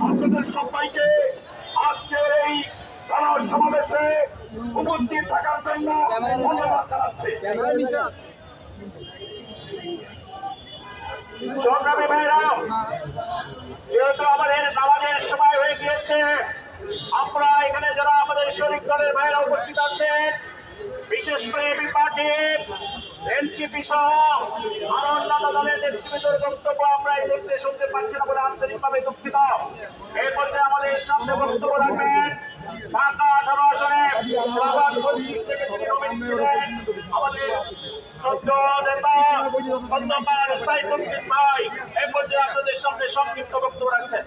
আপনাদের সবাইকে আজকের এই সমাবেশে উপস্থিত থাকার জন্য ধন্যবাদ জানাচ্ছি। সংগ্রামী ভাইরা, যেহেতু আমাদের নামাজের সময় হয়ে গিয়েছে, আমরা এখানে যারা আমাদের শরীক দলের ভাইরা উপস্থিত আছেন, বিশেষ করে এবি পার্টি, এনসিপি সহ আরো অন্যান্য দলের নেতৃবৃন্দের বক্তব্য আমরা এই মুহূর্তে শুনতে পাচ্ছি না বলে আন্তরিকভাবে দুঃখিত। এই পর্যায়ে আমাদের সামনে বক্তব্য রাখবেন ঢাকা 18 আসনে থেকে তিনি নমিনি ছিলেন আমাদের ছোট্ট নেতা খন্দকার সাইফুদ্দিন ভাই। এই পর্যায়ে আপনাদের সামনে সংক্ষিপ্ত বক্তব্য রাখছেন।